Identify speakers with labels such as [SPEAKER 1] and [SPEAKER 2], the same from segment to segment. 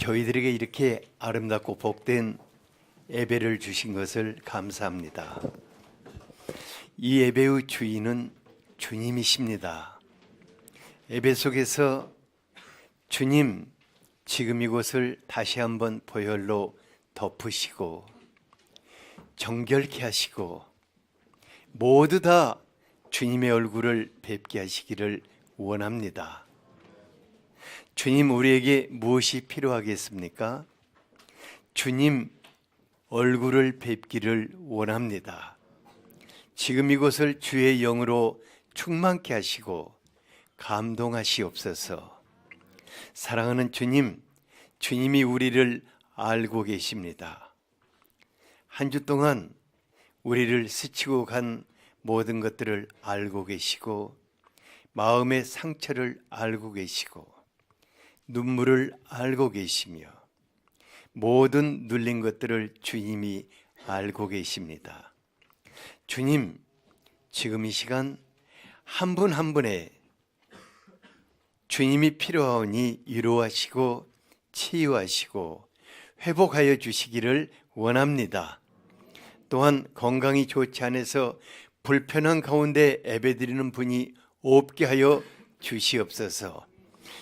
[SPEAKER 1] 저희들에게 이렇게 아름답고 복된 예배를 주신 것을 감사합니다. 이 예배의 주인은 주님이십니다. 예배 속에서 주님, 지금 이곳을 다시 한번 보혈로 덮으시고 정결케 하시고 모두 다 주님의 얼굴을 뵙게 하시기를 원합니다. 주님, 우리에게 무엇이 필요하겠습니까? 주님 얼굴을 뵙기를 원합니다. 지금 이곳을 주의 영으로 충만케 하시고 감동하시옵소서. 사랑하는 주님, 주님이 우리를 알고 계십니다. 한 주 동안 우리를 스치고 간 모든 것들을 알고 계시고 마음의 상처를 알고 계시고 눈물을 알고 계시며 모든 눌린 것들을 주님이 알고 계십니다. 주님, 지금 이 시간 한 분 한 분의 주님이 필요하오니 위로하시고 치유하시고 회복하여 주시기를 원합니다. 또한 건강이 좋지 않아서 불편한 가운데 예배드리는 분이 없게 하여 주시옵소서.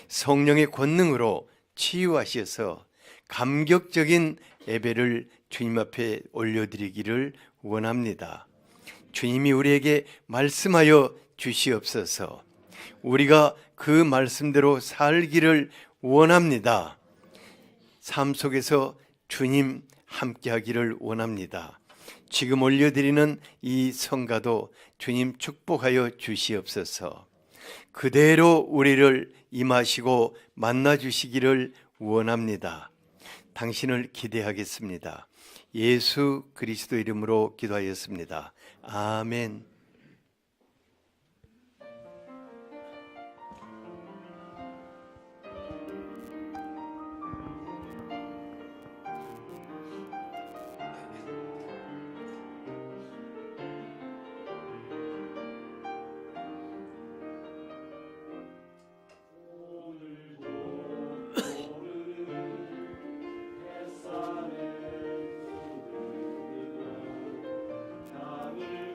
[SPEAKER 1] 성령의 권능으로 치유하셔서 감격적인 예배를 주님 앞에 올려드리기를 원합니다. 주님이 우리에게 말씀하여 주시옵소서. 우리가 그 말씀대로 살기를 원합니다. 삶 속에서 주님 함께하기를 원합니다. 지금 올려드리는 이 성가도 주님 축복하여 주시옵소서. 그대로 우리를 임하시고 만나주시기를 원합니다. 당신을 기대하겠습니다. 예수 그리스도 이름으로 기도하였습니다. 아멘.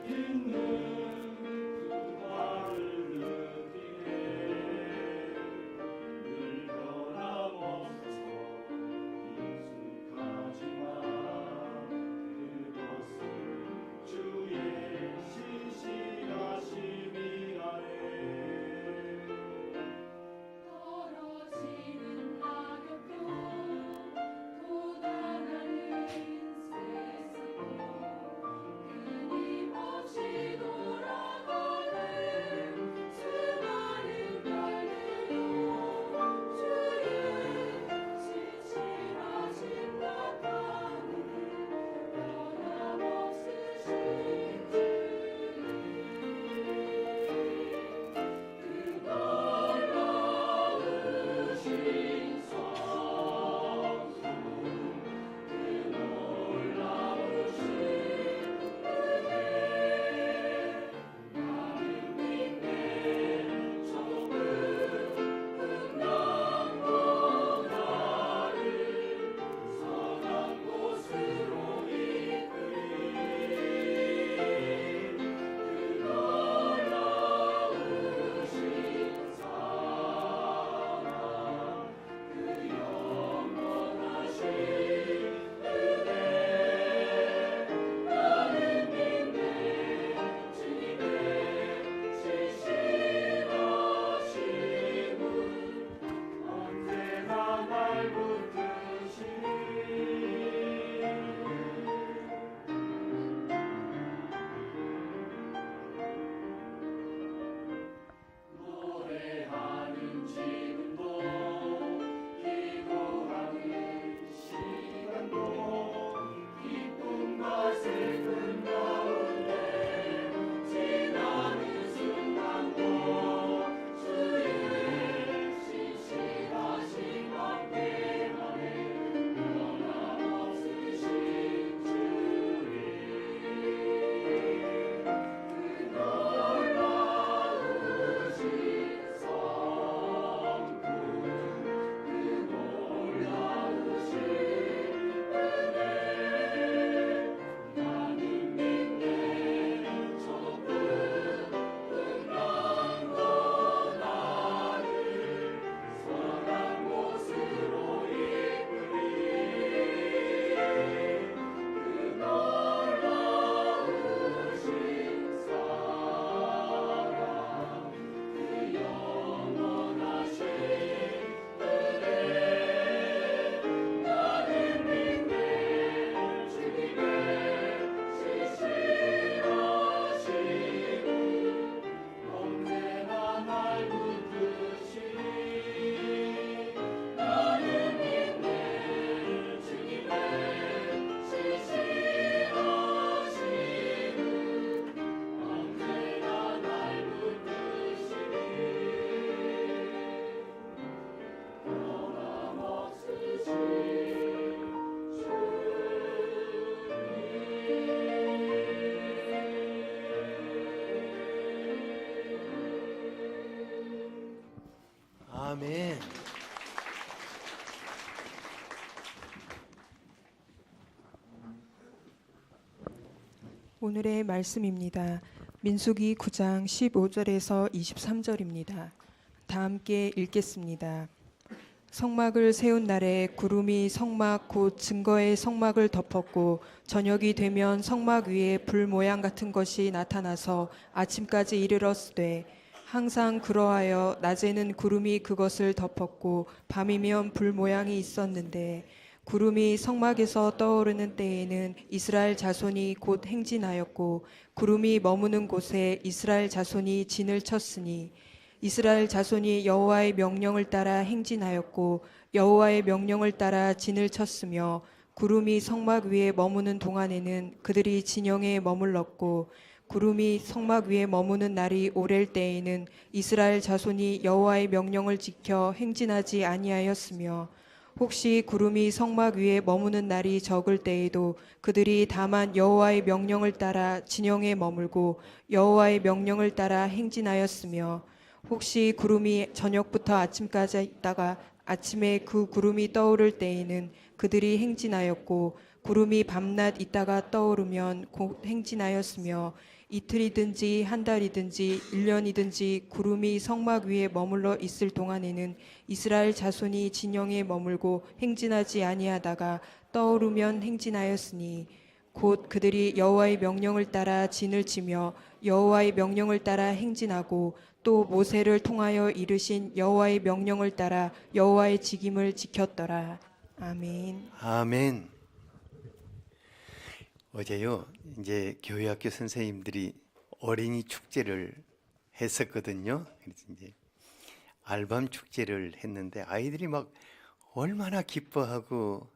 [SPEAKER 2] 있는 오늘의 말씀입니다. 민수기 9장 15절에서 23절입니다. 다 함께 읽겠습니다. 성막을 세운 날에 구름이 성막 곧 증거의 성막을 덮었고 저녁이 되면 성막 위에 불 모양 같은 것이 나타나서 아침까지 이르렀으되 항상 그러하여 낮에는 구름이 그것을 덮었고 밤이면 불 모양이 있었는데 구름이 성막에서 떠오르는 때에는 이스라엘 자손이 곧 행진하였고 구름이 머무는 곳에 이스라엘 자손이 진을 쳤으니 이스라엘 자손이 여호와의 명령을 따라 행진하였고 여호와의 명령을 따라 진을 쳤으며 구름이 성막 위에 머무는 동안에는 그들이 진영에 머물렀고 구름이 성막 위에 머무는 날이 오랠 때에는 이스라엘 자손이 여호와의 명령을 지켜 행진하지 아니하였으며 혹시 구름이 성막 위에 머무는 날이 적을 때에도 그들이 다만 여호와의 명령을 따라 진영에 머물고 여호와의 명령을 따라 행진하였으며 혹시 구름이 저녁부터 아침까지 있다가 아침에 그 구름이 떠오를 때에는 그들이 행진하였고 구름이 밤낮 있다가 떠오르면 곧 행진하였으며 이틀이든지 한 달이든지 1년이든지 구름이 성막 위에 머물러 있을 동안에는 이스라엘 자손이 진영에 머물고 행진하지 아니하다가 떠오르면 행진하였으니 곧 그들이 여호와의 명령을 따라 진을 치며 여호와의 명령을 따라 행진하고 또 모세를 통하여 이르신 여호와의 명령을 따라 여호와의 직임을 지켰더라. 아멘.
[SPEAKER 1] 아멘. 어제요, 이제 교회학교 선생님들이 어린이 축제를 했었거든요. 그래서 이제 알밤 축제를 했는데 아이들이 막 얼마나 기뻐하고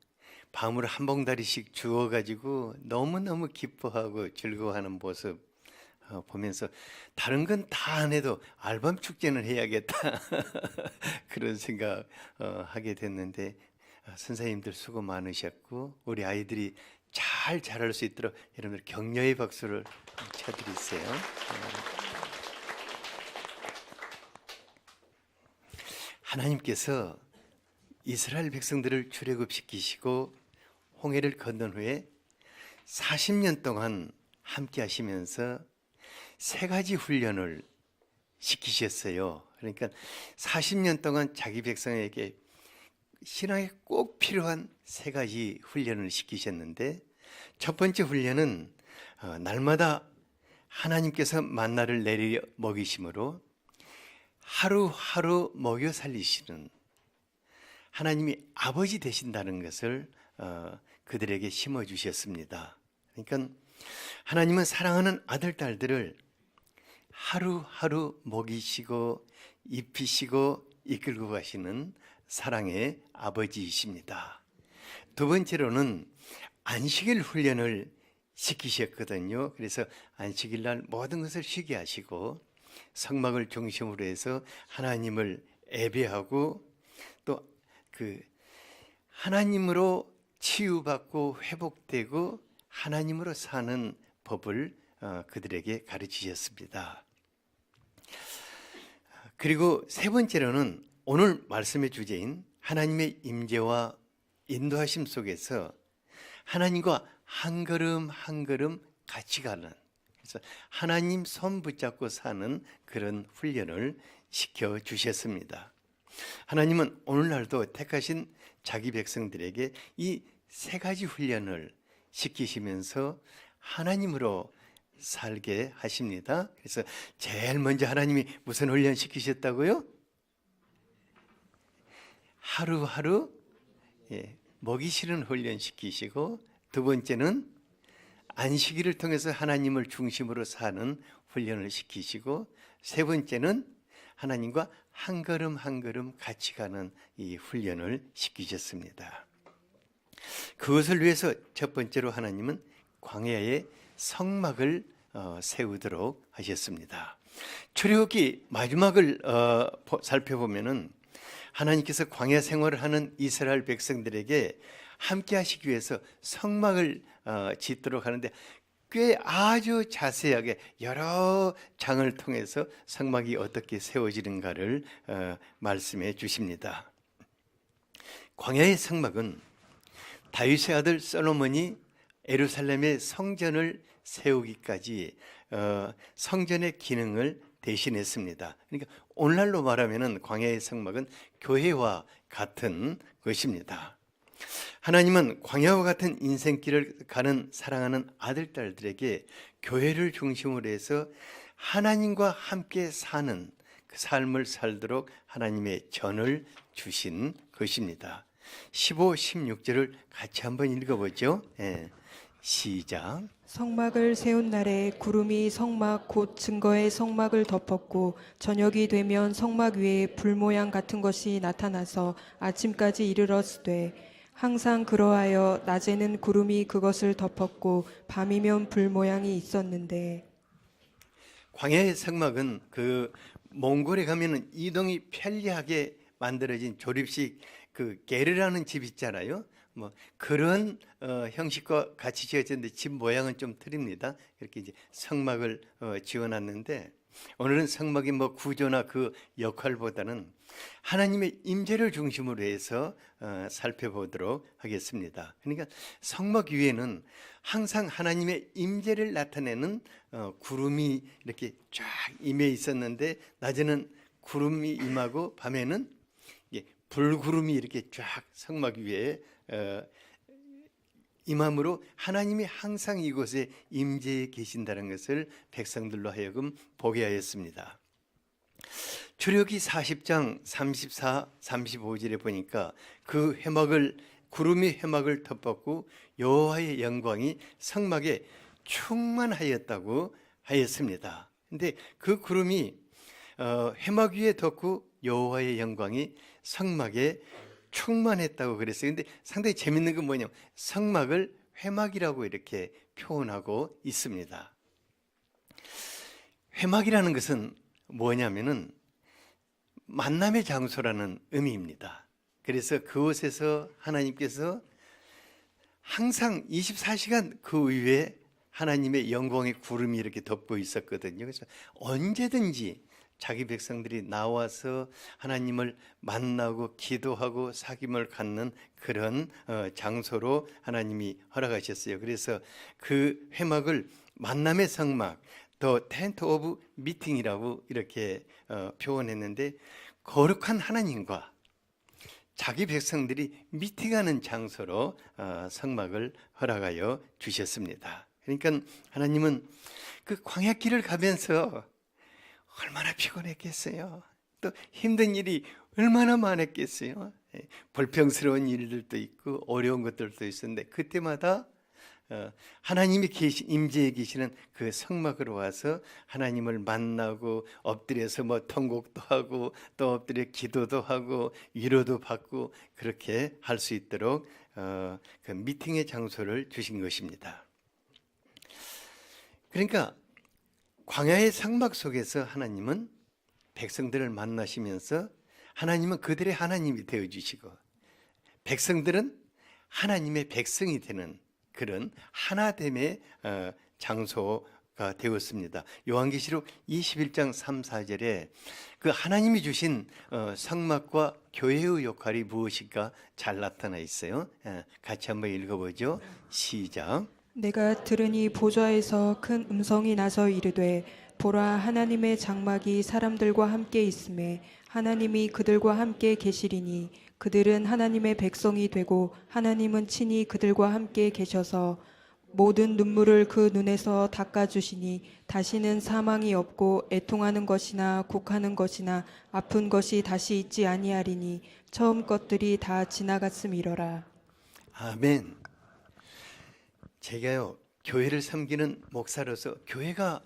[SPEAKER 1] 밤을 한 봉다리씩 주워가지고 너무너무 기뻐하고 즐거워하는 모습 보면서 다른 건 다 안 해도 알밤 축제는 해야겠다 그런 생각 하게 됐는데 선생님들 수고 많으셨고 우리 아이들이 잘 자랄 수 있도록 여러분들 격려의 박수를 쳐드리세요. 하나님께서 이스라엘 백성들을 출애굽시키시고 홍해를 건넌 후에 40년 동안 함께 하시면서 세 가지 훈련을 시키셨어요. 그러니까 40년 동안 자기 백성에게 신앙에 꼭 필요한 세 가지 훈련을 시키셨는데 첫 번째 훈련은 날마다 하나님께서 만나를 내려 먹이심으로 하루하루 먹여 살리시는 하나님이 아버지 되신다는 것을 그들에게 심어주셨습니다. 그러니까 하나님은 사랑하는 아들, 딸들을 하루하루 먹이시고 입히시고 이끌고 가시는 사랑의 아버지이십니다. 두 번째로는 안식일 훈련을 시키셨거든요. 그래서 안식일 날 모든 것을 쉬게 하시고 성막을 중심으로 해서 하나님을 예배하고 또 그 하나님으로 치유받고 회복되고 하나님으로 사는 법을 그들에게 가르치셨습니다. 그리고 세 번째로는 오늘 말씀의 주제인 하나님의 임재와 인도하심 속에서 하나님과 한 걸음 한 걸음 같이 가는, 그래서 하나님 손 붙잡고 사는 그런 훈련을 시켜주셨습니다. 하나님은 오늘날도 택하신 자기 백성들에게 이 세 가지 훈련을 시키시면서 하나님으로 살게 하십니다. 그래서 제일 먼저 하나님이 무슨 훈련 시키셨다고요? 하루하루 먹이시는 훈련 시키시고, 두 번째는 안식일을 통해서 하나님을 중심으로 사는 훈련을 시키시고, 세 번째는 하나님과 한 걸음 한 걸음 같이 가는 이 훈련을 시키셨습니다. 그것을 위해서 첫 번째로 하나님은 광야에 성막을 세우도록 하셨습니다. 출애굽기 마지막을 살펴보면은 하나님께서 광야 생활을 하는 이스라엘 백성들에게 함께 하시기 위해서 성막을 짓도록 하는데 꽤 아주 자세하게 여러 장을 통해서 성막이 어떻게 세워지는가를 말씀해 주십니다. 광야의 성막은 다윗의 아들 솔로몬이 예루살렘의 성전을 세우기까지 성전의 기능을 대신했습니다. 그러니까 오늘날로 말하면 광야의 성막은 교회와 같은 것입니다. 하나님은 광야와 같은 인생길을 가는 사랑하는 아들, 딸들에게 교회를 중심으로 해서 하나님과 함께 사는 그 삶을 살도록 하나님의 전을 주신 것입니다. 15, 16절을 같이 한번 읽어보죠. 시작.
[SPEAKER 2] 성막을 세운 날에 구름이 성막 곧 증거의 성막을 덮었고 저녁이 되면 성막 위에 불 모양 같은 것이 나타나서 아침까지 이르렀으되 항상 그러하여 낮에는 구름이 그것을 덮었고 밤이면 불 모양이 있었는데.
[SPEAKER 1] 광야의 성막은 그 몽골에 가면은 이동이 편리하게 만들어진 조립식 그 게르라는 집 있잖아요. 뭐 그런 형식과 같이 지어졌는데 집 모양은 좀 틀립니다. 이렇게 이제 성막을 지어놨는데 오늘은 성막의 뭐 구조나 그 역할보다는 하나님의 임재를 중심으로 해서 살펴보도록 하겠습니다. 그러니까 성막 위에는 항상 하나님의 임재를 나타내는 구름이 이렇게 쫙 임해 있었는데 낮에는 구름이 임하고 밤에는 불구름이 이렇게 쫙 성막 위에 임함으로 하나님이 항상 이곳에 임재해 계신다는 것을 백성들로 하여금 보게 하였습니다. 출애굽기 40장 34, 35절에 보니까 그 회막을 구름이 회막을 덮었고 여호와의 영광이 성막에 충만하였다고 하였습니다. 근데 그 구름이 회막 위에 덮고 여호와의 영광이 성막에 충만했다고 그랬어요. 근데 상당히 재밌는 건 뭐냐면 성막을 회막이라고 이렇게 표현하고 있습니다. 회막이라는 것은 뭐냐면은 만남의 장소라는 의미입니다. 그래서 그곳에서 하나님께서 항상 24시간 그 위에 하나님의 영광의 구름이 이렇게 덮고 있었거든요. 그래서 언제든지 자기 백성들이 나와서 하나님을 만나고 기도하고 사귐을 갖는 그런 장소로 하나님이 허락하셨어요. 그래서 그 회막을 만남의 성막, 더 텐트 오브 미팅이라고 이렇게 표현했는데 거룩한 하나님과 자기 백성들이 미팅하는 장소로 성막을 허락하여 주셨습니다. 그러니까 하나님은 그 광야길을 가면서 얼마나 피곤했겠어요. 또 힘든 일이 얼마나 많았겠어요. 불평스러운 일들도 있고 어려운 것들도 있었는데 그때마다 하나님이 임재해 계시는 그 성막으로 와서 하나님을 만나고 엎드려서 뭐 통곡도 하고 또 엎드려 기도도 하고 위로도 받고 그렇게 할 수 있도록 그 미팅의 장소를 주신 것입니다. 그러니까 광야의 성막 속에서 하나님은 백성들을 만나시면서 하나님은 그들의 하나님이 되어주시고 백성들은 하나님의 백성이 되는 그런 하나됨의 장소가 되었습니다. 요한계시록 21장 3, 4절에 그 하나님이 주신 성막과 교회의 역할이 무엇인가 잘 나타나 있어요. 같이 한번 읽어보죠. 시작.
[SPEAKER 2] 내가 들으니 보좌에서 큰 음성이 나서 이르되 보라 하나님의 장막이 사람들과 함께 있음에 하나님이 그들과 함께 계시리니 그들은 하나님의 백성이 되고 하나님은 친히 그들과 함께 계셔서 모든 눈물을 그 눈에서 닦아주시니 다시는 사망이 없고 애통하는 것이나 곡하는 것이나 아픈 것이 다시 있지 아니하리니 처음 것들이 다 지나갔음이러라.
[SPEAKER 1] 아멘. 제가요 교회를 섬기는 목사로서 교회가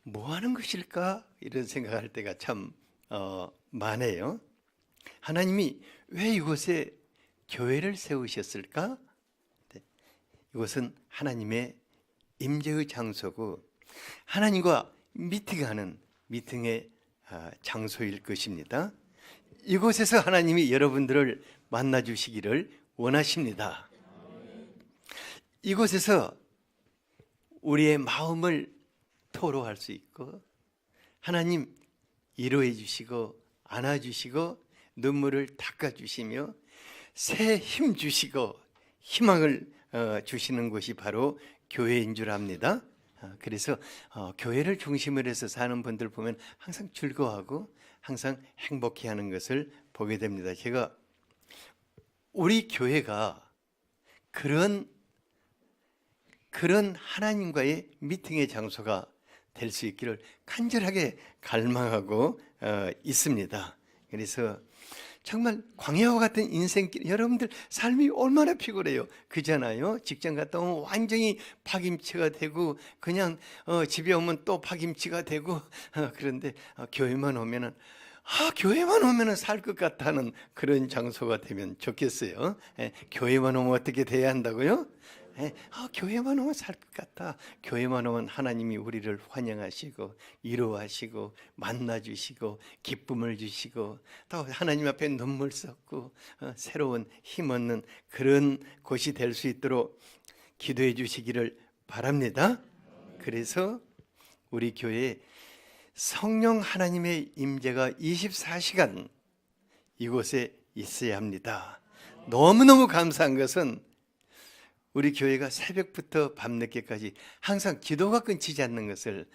[SPEAKER 1] 뭐 하는 것일까 이런 생각할 때가 참 많아요. 하나님이 왜 이곳에 교회를 세우셨을까? 이곳은 하나님의 임재의 장소고 하나님과 미팅하는 미팅의 장소일 것입니다. 이곳에서 하나님이 여러분들을 만나 주시기를 원하십니다. 이곳에서 우리의 마음을 토로할 수 있고 하나님 위로해 주시고 안아주시고 눈물을 닦아주시며 새 힘 주시고 희망을 주시는 곳이 바로 교회인 줄 압니다. 그래서 교회를 중심으로 해서 사는 분들 보면 항상 즐거워하고 항상 행복해하는 것을 보게 됩니다. 제가 우리 교회가 그런 하나님과의 미팅의 장소가 될 수 있기를 간절하게 갈망하고 있습니다. 그래서 정말 광야와 같은 인생길, 여러분들 삶이 얼마나 피곤해요. 그잖아요. 직장 갔다 오면 완전히 파김치가 되고 그냥 집에 오면 또 파김치가 되고 그런데 교회만 오면은 교회만 오면은 살 것 같다는 그런 장소가 되면 좋겠어요. 교회만 오면 어떻게 돼야 한다고요? 교회만 오면 살 것 같다. 교회만 오면 하나님이 우리를 환영하시고 위로하시고 만나주시고 기쁨을 주시고 또 하나님 앞에 눈물 쏟고 새로운 힘 얻는 그런 곳이 될 수 있도록 기도해 주시기를 바랍니다. 그래서 우리 교회에 성령 하나님의 임재가 24시간 이곳에 있어야 합니다. 너무너무 감사한 것은 우리 교회가 새벽부터 밤늦게까지 항상 기도가 끊기지 않는 것을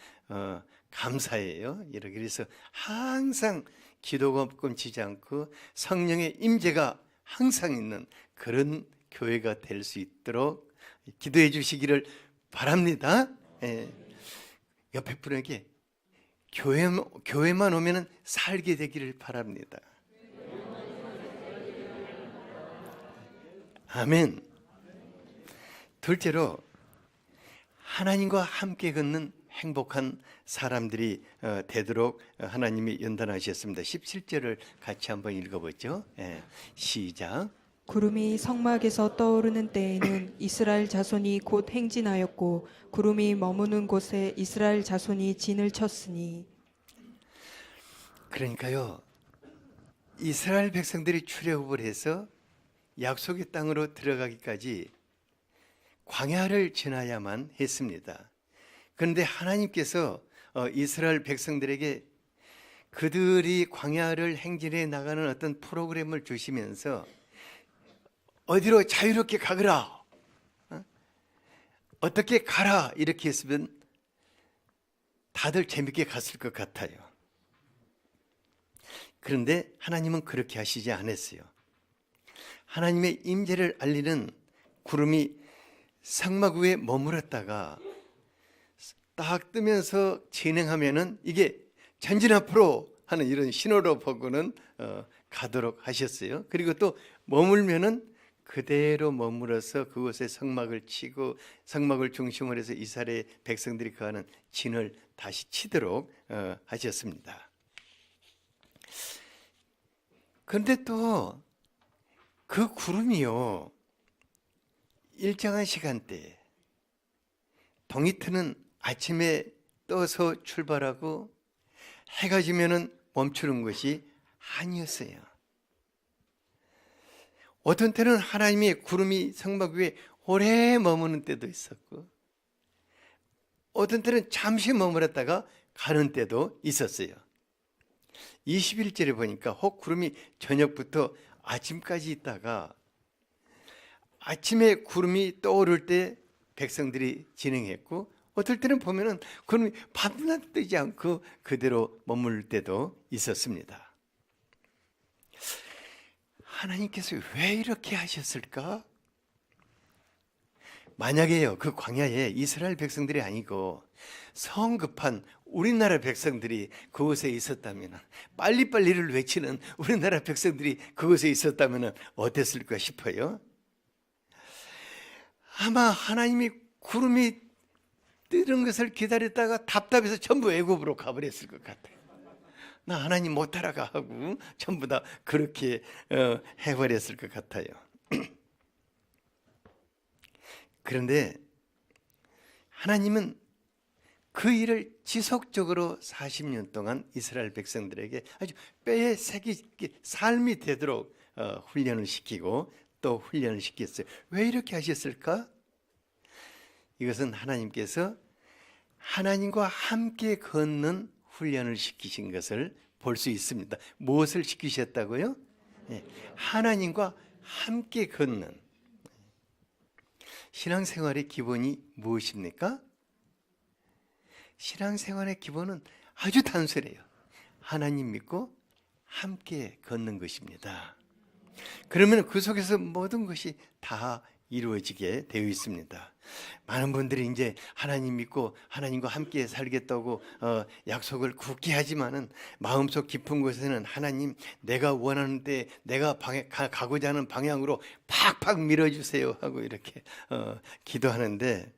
[SPEAKER 1] 감사해요. 그래서 항상 기도가 끊기지 않고 성령의 임재가 항상 있는 그런 교회가 될 수 있도록 기도해 주시기를 바랍니다. 옆에 분에게 교회만 오면 살게 되기를 바랍니다. 아멘. 둘째로 하나님과 함께 걷는 행복한 사람들이 되도록 하나님이 연단하셨습니다. 17절을 같이 한번 읽어보죠. 시작.
[SPEAKER 2] 구름이 성막에서 떠오르는 때에는 이스라엘 자손이 곧 행진하였고 구름이 머무는 곳에 이스라엘 자손이 진을 쳤으니.
[SPEAKER 1] 그러니까요, 이스라엘 백성들이 출애굽을 해서 약속의 땅으로 들어가기까지 광야를 지나야만 했습니다. 그런데 하나님께서 이스라엘 백성들에게 그들이 광야를 행진해 나가는 어떤 프로그램을 주시면서 어디로 자유롭게 가거라, 어떻게 가라 이렇게 했으면 다들 재밌게 갔을 것 같아요. 그런데 하나님은 그렇게 하시지 않았어요. 하나님의 임재를 알리는 구름이 성막 위에 머물렀다가 딱 뜨면서 진행하면은 이게 전진 앞으로 하는 이런 신호로 보고는 가도록 하셨어요. 그리고 또 머물면은 그대로 머물어서 그곳에 성막을 치고 성막을 중심으로 해서 이스라엘 백성들이 거하는 진을 다시 치도록 하셨습니다. 그런데 또 그 구름이요, 일정한 시간대, 동이 트는 아침에 떠서 출발하고 해가 지면은 멈추는 것이 아니었어요. 어떤 때는 하나님의 구름이 성막 위에 오래 머무는 때도 있었고 어떤 때는 잠시 머물렀다가 가는 때도 있었어요. 21절에 보니까 혹 구름이 저녁부터 아침까지 있다가 아침에 구름이 떠오를 때 백성들이 진행했고 어떨 때는 보면은 구름이 밤낮 뜨지 않고 그대로 머물 때도 있었습니다. 하나님께서 왜 이렇게 하셨을까? 만약에요, 그 광야에 이스라엘 백성들이 아니고 성급한 우리나라 백성들이 그곳에 있었다면, 빨리빨리를 외치는 우리나라 백성들이 그곳에 있었다면 어땠을까 싶어요. 아마 하나님이 구름이 뜨는 것을 기다렸다가 답답해서 전부 애굽으로 가버렸을 것 같아요. 나 하나님 못 따라가 하고 전부 다 그렇게 해버렸을 것 같아요. 그런데 하나님은 그 일을 지속적으로 40년 동안 이스라엘 백성들에게 아주 뼈에 새기게 삶이 되도록 훈련을 시키고 또 훈련을 시켰어요. 왜 이렇게 하셨을까? 이것은 하나님께서 하나님과 함께 걷는 훈련을 시키신 것을 볼 수 있습니다. 무엇을 시키셨다고요? 하나님과 함께 걷는. 신앙생활의 기본이 무엇입니까? 신앙생활의 기본은 아주 단순해요. 하나님 믿고 함께 걷는 것입니다. 그러면 그 속에서 모든 것이 다 이루어지게 되어 있습니다. 많은 분들이 이제 하나님 믿고 하나님과 함께 살겠다고 약속을 굳게 하지만은 마음속 깊은 곳에는 하나님, 내가 원하는 데 내가 가고자 하는 방향으로 팍팍 밀어주세요 하고 이렇게 기도하는데,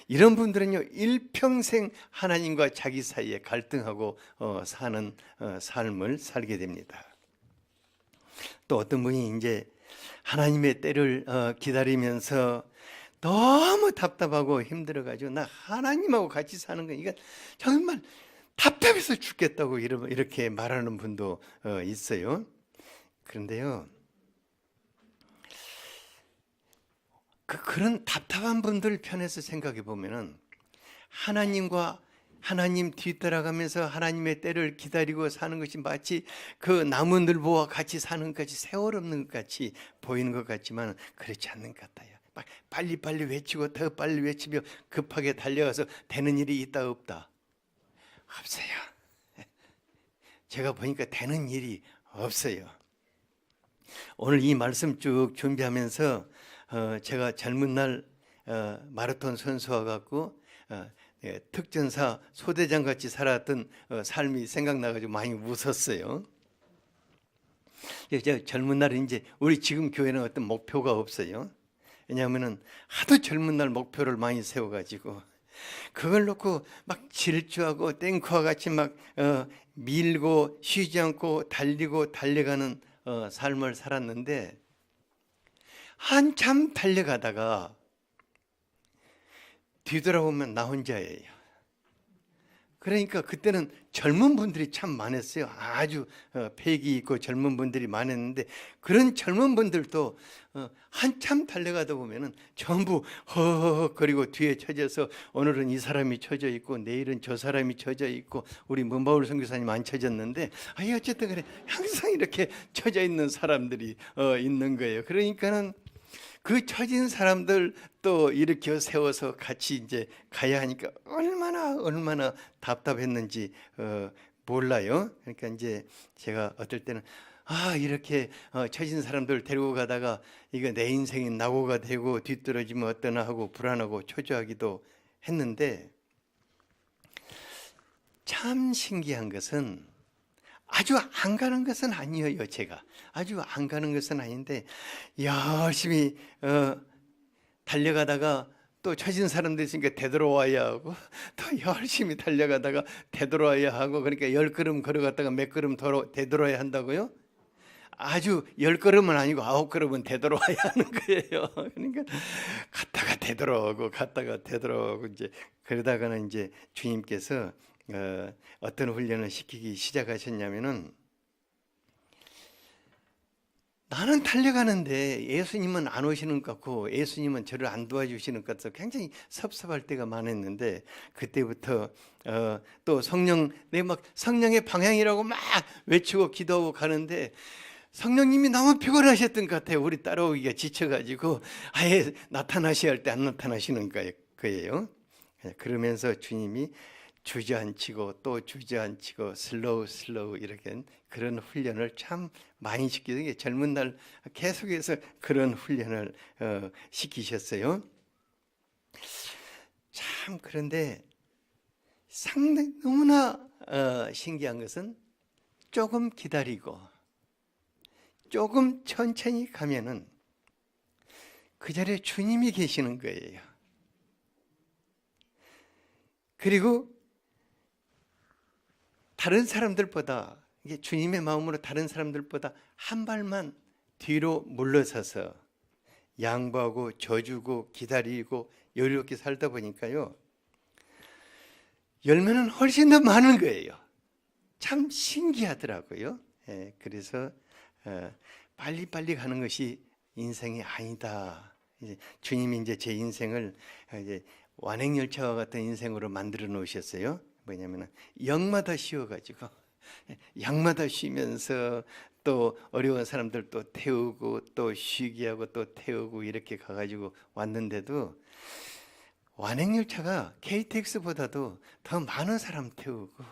[SPEAKER 1] 이런 분들은요 일평생 하나님과 자기 사이에 갈등하고 사는 삶을 살게 됩니다. 또 어떤 분이 이제 하나님의 때를 기다리면서 너무 답답하고 힘들어가지고 나 하나님하고 같이 사는 거 이거 정말 답답해서 죽겠다고 이렇게 말하는 분도 있어요. 그런데요, 그런 답답한 분들 편에서 생각해 보면은 하나님 뒤따라가면서 하나님의 때를 기다리고 사는 것이 마치 그 나무늘보와 같이 사는 것 같이, 세월 없는 것 같이 보이는 것 같지만 그렇지 않는 것 같아요. 막 빨리빨리 외치고 더 빨리 외치며 급하게 달려가서 되는 일이 있다 없다? 없어요. 제가 보니까 되는 일이 없어요. 오늘 이 말씀 쭉 준비하면서 제가 젊은 날 마라톤 선수와 갖고 특전사 소대장 같이 살았던 삶이 생각나가지고 많이 웃었어요. 제가 젊은 날에 이제 우리 지금 교회는 어떤 목표가 없어요. 왜냐하면은 하도 젊은 날 목표를 많이 세워가지고 그걸 놓고 막 질주하고 땡크와 같이 막 밀고 쉬지 않고 달리고 달려가는 삶을 살았는데, 한참 달려가다가 뒤돌아보면 나 혼자예요. 그러니까 그때는 젊은 분들이 참 많았어요. 아주 패기 있고 젊은 분들이 많았는데, 그런 젊은 분들도 한참 달려가다 보면은 전부 허허허거리고 뒤에 쳐져서 오늘은 이 사람이 쳐져 있고 내일은 저 사람이 쳐져 있고 우리 문바울 선교사님 안 쳐졌는데, 어쨌든 그래 항상 이렇게 쳐져 있는 사람들이 있는 거예요. 그러니까는 그 처진 사람들 또 일으켜 세워서 같이 이제 가야 하니까 얼마나 답답했는지 몰라요. 그러니까 이제 제가 어떨 때는 이렇게 처진 사람들 데리고 가다가 이거 내 인생이 낙오가 되고 뒤떨어지면 어떠나 하고 불안하고 초조하기도 했는데, 참 신기한 것은 아주 안 가는 것은 아니에요. 제가 아주 안 가는 것은 아닌데 열심히 달려가다가 또 처진 사람들 있으니까 되돌아와야 하고, 또 열심히 달려가다가 되돌아와야 하고, 그러니까 10걸음 걸어갔다가 몇 걸음 되돌아야 한다고요? 아주 10걸음은 아니고 9걸음은 되돌아와야 하는 거예요. 그러니까 갔다가 되돌아오고 이제 그러다가는 이제 주님께서 어떤 훈련을 시키기 시작하셨냐면은, 나는 달려가는데 예수님은 안 오시는 것 같고 예수님은 저를 안 도와주시는 것 같아서 굉장히 섭섭할 때가 많았는데, 그때부터 또 성령의 방향이라고 막 외치고 기도하고 가는데 성령님이 너무 피곤하셨던 것 같아요. 우리 따라오기가 지쳐가지고 아예 나타나셔야 할 때 안 나타나시는 거예요. 그러면서 주님이 주저앉히고 또 주저앉히고 슬로우 이렇게 그런 훈련을 참 많이 시키는 게, 젊은 날 계속해서 그런 훈련을 시키셨어요. 참 그런데 상당히 너무나 신기한 것은 조금 기다리고 조금 천천히 가면은 그 자리에 주님이 계시는 거예요. 그리고 다른 사람들보다, 이게 주님의 마음으로 다른 사람들보다 한 발만 뒤로 물러서서 양보하고 져주고 기다리고 여유롭게 살다 보니까요, 열매는 훨씬 더 많은 거예요. 참 신기하더라고요. 그래서 빨리빨리 가는 것이 인생이 아니다. 주님이 이제 제 인생을 이제 완행열차와 같은 인생으로 만들어 놓으셨어요. 뭐냐면 역마다 쉬어가지고 양마다 쉬면서 또 어려운 사람들 또 태우고 또 쉬게 하고 또 태우고 이렇게 가가지고 왔는데도 완행열차가 KTX보다도 더 많은 사람 태우고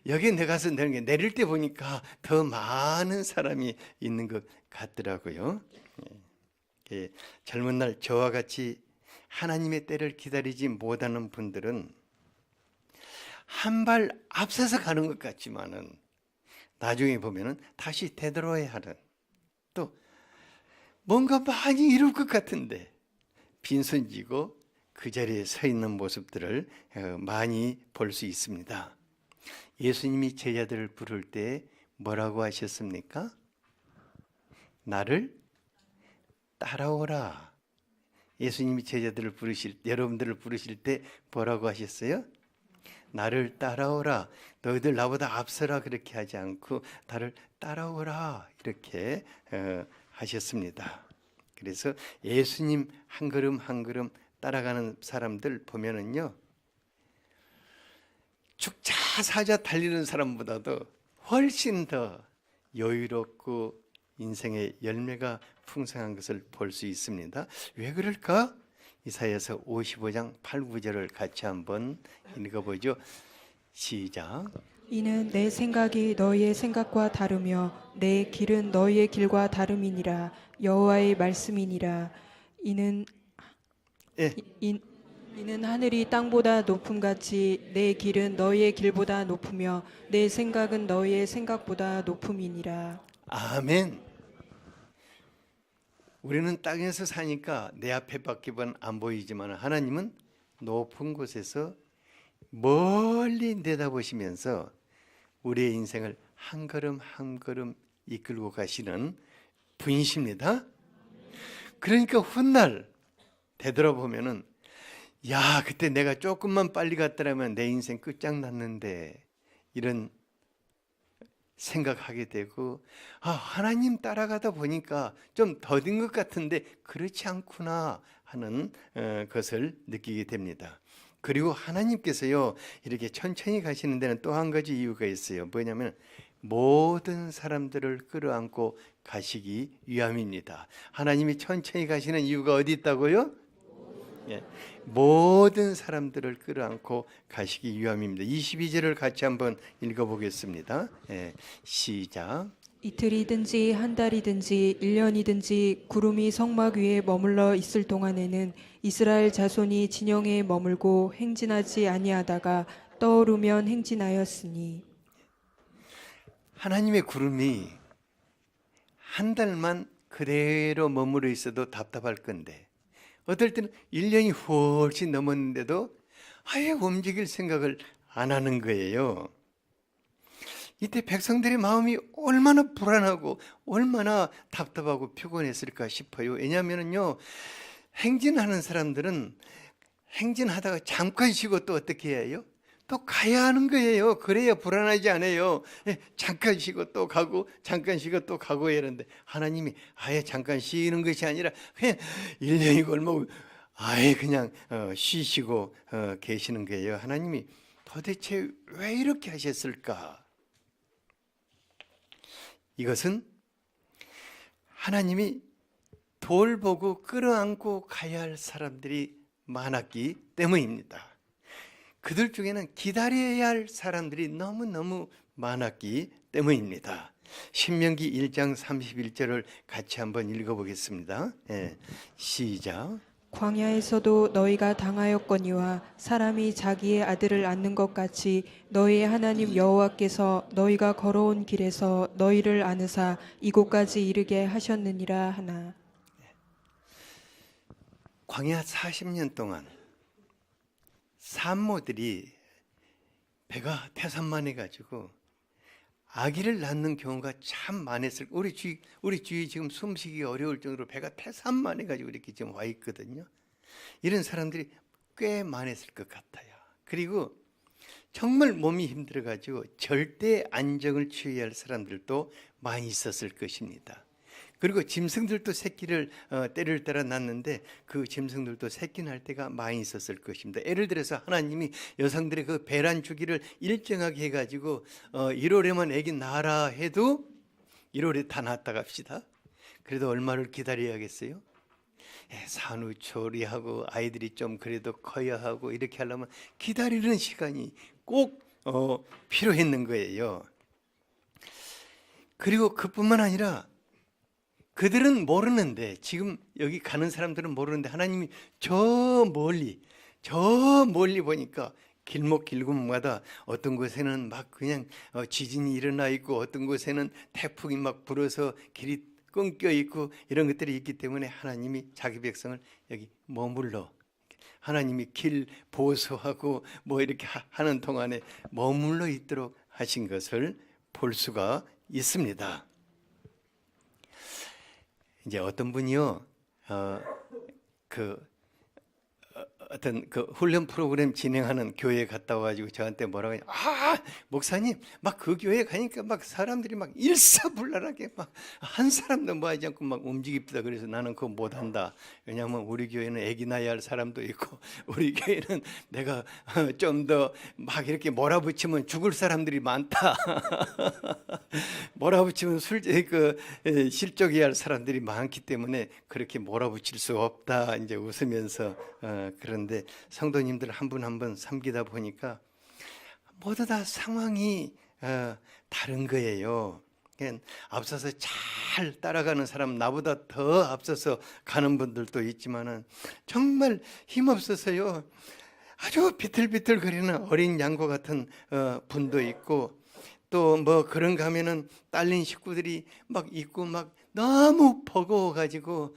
[SPEAKER 1] 여기 내가서 내릴 때 보니까 더 많은 사람이 있는 것 같더라고요. 예, 젊은 날 저와 같이 하나님의 때를 기다리지 못하는 분들은 한 발 앞서서 가는 것 같지만은 나중에 보면은 다시 되돌아야 하는, 또 뭔가 많이 이룰 것 같은데 빈손지고 그 자리에 서 있는 모습들을 많이 볼 수 있습니다. 예수님이 제자들을 부를 때 뭐라고 하셨습니까? 나를 따라오라. 예수님이 제자들을 부르실 때, 여러분들을 부르실 때 뭐라고 하셨어요? 나를 따라오라. 너희들 나보다 앞서라 그렇게 하지 않고 나를 따라오라 이렇게 하셨습니다. 그래서 예수님 한 걸음 한 걸음 따라가는 사람들 보면은요, 죽자사자 달리는 사람보다도 훨씬 더 여유롭고 인생의 열매가 풍성한 것을 볼 수 있습니다. 왜 그럴까? 이사야서 55장 8, 9절을 같이 한번 읽어보죠. 시작.
[SPEAKER 2] 이는 내 생각이 너희의 생각과 다르며 내 길은 너희의 길과 다름이니라. 여호와의 말씀이니라. 이는
[SPEAKER 1] 예.
[SPEAKER 2] 이는 하늘이 땅보다 높음같이 내 길은 너희의 길보다 높으며 내 생각은 너희의 생각보다 높음이니라.
[SPEAKER 1] 아멘. 우리는 땅에서 사니까 내 앞에밖에는 안 보이지만 하나님은 높은 곳에서 멀리 내다보시면서 우리의 인생을 한 걸음 한 걸음 이끌고 가시는 분이십니다. 그러니까 훗날 되돌아보면은 야, 그때 내가 조금만 빨리 갔더라면 내 인생 끝장났는데 이런 생각하게 되고, 하나님 따라가다 보니까 좀 더딘 것 같은데 그렇지 않구나 하는 것을 느끼게 됩니다. 그리고 하나님께서요, 이렇게 천천히 가시는 데는 또 한 가지 이유가 있어요. 뭐냐면 모든 사람들을 끌어안고 가시기 위함입니다. 하나님이 천천히 가시는 이유가 어디 있다고요? 예, 모든 사람들을 끌어안고 가시기 위함입니다. 22절을 같이 한번 읽어보겠습니다. 예, 시작.
[SPEAKER 2] 이틀이든지 한 달이든지 1년이든지 구름이 성막 위에 머물러 있을 동안에는 이스라엘 자손이 진영에 머물고 행진하지 아니하다가 떠오르면 행진하였으니.
[SPEAKER 1] 하나님의 구름이 한 달만 그대로 머무러 있어도 답답할 건데 어떨 때는 1년이 훨씬 넘었는데도 아예 움직일 생각을 안 하는 거예요. 이때 백성들의 마음이 얼마나 불안하고 얼마나 답답하고 피곤했을까 싶어요. 왜냐하면요, 행진하는 사람들은 행진하다가 잠깐 쉬고 또 어떻게 해요? 또 가야 하는 거예요. 그래야 불안하지 않아요. 잠깐 쉬고 또 가고 잠깐 쉬고 또 가고 이러는데 하나님이 아예 잠깐 쉬는 것이 아니라 1년이 걸면 아예 그냥 쉬시고 계시는 거예요. 하나님이 도대체 왜 이렇게 하셨을까? 이것은 하나님이 돌보고 끌어안고 가야 할 사람들이 많았기 때문입니다. 그들 중에는 기다려야 할 사람들이 너무너무 많았기 때문입니다. 신명기 1장 31절을 같이 한번 읽어보겠습니다. 시작.
[SPEAKER 2] 광야에서도 너희가 당하였거니와 사람이 자기의 아들을 안는 것 같이 너희의 하나님 여호와께서 너희가 걸어온 길에서 너희를 안으사 이곳까지 이르게 하셨느니라 하나.
[SPEAKER 1] 광야 40년 동안 산모들이 배가 태산만해가지고 아기를 낳는 경우가 참 많았을. 우리 주위 지금 숨쉬기 어려울 정도로 배가 태산만해가지고 이렇게 지금 와 있거든요. 이런 사람들이 꽤 많았을 것 같아요. 그리고 정말 몸이 힘들어가지고 절대 안정을 취해야 할 사람들도 많이 있었을 것입니다. 그리고 짐승들도 새끼를 때를 따라 낳는데 그 짐승들도 새끼 날 때가 많이 있었을 것입니다. 예를 들어서 하나님이 여성들의 그 배란 주기를 일정하게 해가지고 1월에만 애기 낳아라 해도 1월에 다 났다 갑시다. 그래도 얼마를 기다려야겠어요? 산후조리하고 아이들이 좀 그래도 커야 하고 이렇게 하려면 기다리는 시간이 꼭 필요했는 거예요. 그리고 그뿐만 아니라 그들은 모르는데, 지금 여기 가는 사람들은 모르는데 하나님이 저 멀리 보니까 길목 길목마다 어떤 곳에는 막 그냥 지진이 일어나 있고, 어떤 곳에는 태풍이 막 불어서 길이 끊겨 있고, 이런 것들이 있기 때문에 하나님이 자기 백성을 여기 머물러, 하나님이 길 보수하고 뭐 이렇게 하는 동안에 머물러 있도록 하신 것을 볼 수가 있습니다. 이제 어떤 분이요, 어떤 그 훈련 프로그램 진행하는 교회에 갔다 와가지고 저한테 뭐라고 하냐, 목사님 막 그 교회 가니까 막 사람들이 막 일사불란하게 막 한 사람도 뭐 하지 않고 막 움직입니다. 그래서 나는 그거 못한다. 왜냐하면 우리 교회는 애기 낳아야 할 사람도 있고, 우리 교회는 내가 좀 더 막 이렇게 몰아붙이면 죽을 사람들이 많다. 몰아붙이면 실족해야 할 사람들이 많기 때문에 그렇게 몰아붙일 수 없다. 이제 웃으면서 그런데 성도님들 한 분 한 분 섬기다 보니까 모두 다 상황이 다른 거예요. 앞서서 잘 따라가는 사람, 나보다 더 앞서서 가는 분들도 있지만은 정말 힘없어서요, 아주 비틀비틀거리는 어린 양과 같은 분도 있고, 또 뭐 그런가 하면은 딸린 식구들이 막 있고, 막 너무 버거워가지고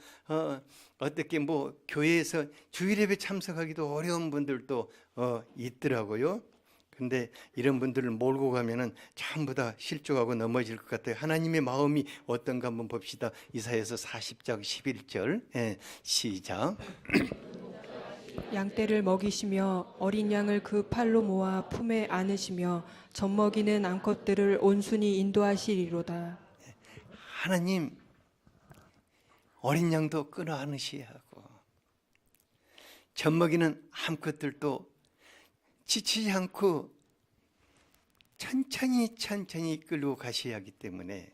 [SPEAKER 1] 어떻게 뭐 교회에서 주일예배 참석하기도 어려운 분들도 있더라고요. 근데 이런 분들을 몰고 가면은 전부 다 실족하고 넘어질 것 같아요. 하나님의 마음이 어떤가 한번 봅시다. 이사야서 40장 11절 시작.
[SPEAKER 2] 양떼를 먹이시며 어린 양을 그 팔로 모아 품에 안으시며 젖먹이는 암컷들을 온순히 인도하시리로다.
[SPEAKER 1] 하나님 어린 양도 끌어 안으셔야 하고, 젖먹이는 암컷들도 지치지 않고 천천히 끌고 가셔야 하기 때문에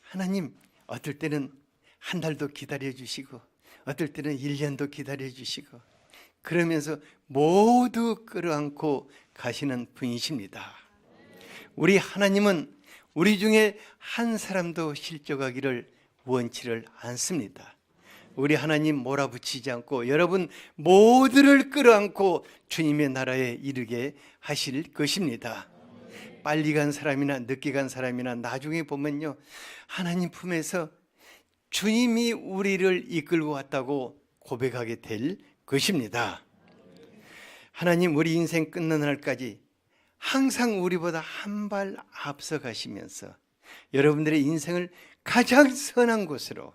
[SPEAKER 1] 하나님 어떨 때는 한 달도 기다려 주시고, 어떨 때는 1년도 기다려 주시고, 그러면서 모두 끌어안고 가시는 분이십니다. 우리 하나님은 우리 중에 한 사람도 실족하기를 원치를 않습니다. 우리 하나님 몰아붙이지 않고 여러분 모두를 끌어안고 주님의 나라에 이르게 하실 것입니다. 빨리 간 사람이나 늦게 간 사람이나 나중에 보면요, 하나님 품에서 주님이 우리를 이끌고 왔다고 고백하게 될 것입니다. 하나님 우리 인생 끝나는 날까지 항상 우리보다 한 발 앞서 가시면서 여러분들의 인생을 가장 선한 곳으로,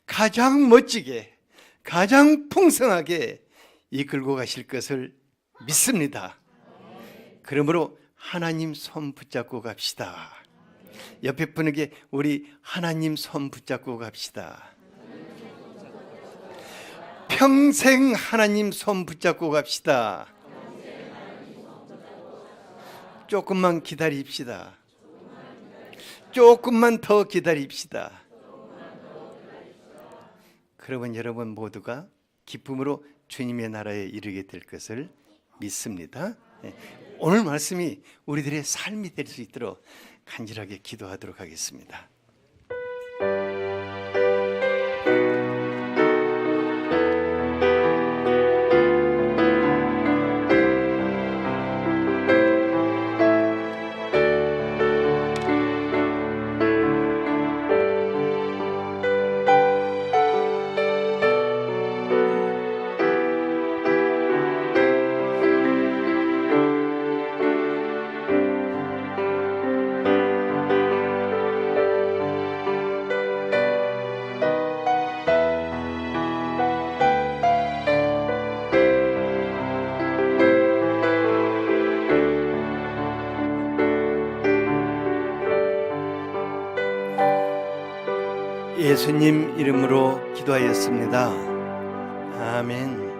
[SPEAKER 1] 가장 멋지게, 가장 풍성하게 이끌고 가실 것을 믿습니다. 그러므로 하나님 손 붙잡고 갑시다. 옆에 분에게 우리 하나님 손 붙잡고 갑시다. 평생 하나님 손 붙잡고 갑시다. 조금만 기다립시다. 조금만 더 기다립시다. 그러면 여러분 모두가 기쁨으로 주님의 나라에 이르게 될 것을 믿습니다. 오늘 말씀이 우리들의 삶이 될 수 있도록 간절하게 기도하도록 하겠습니다. 예수님 이름으로 기도하였습니다. 아멘.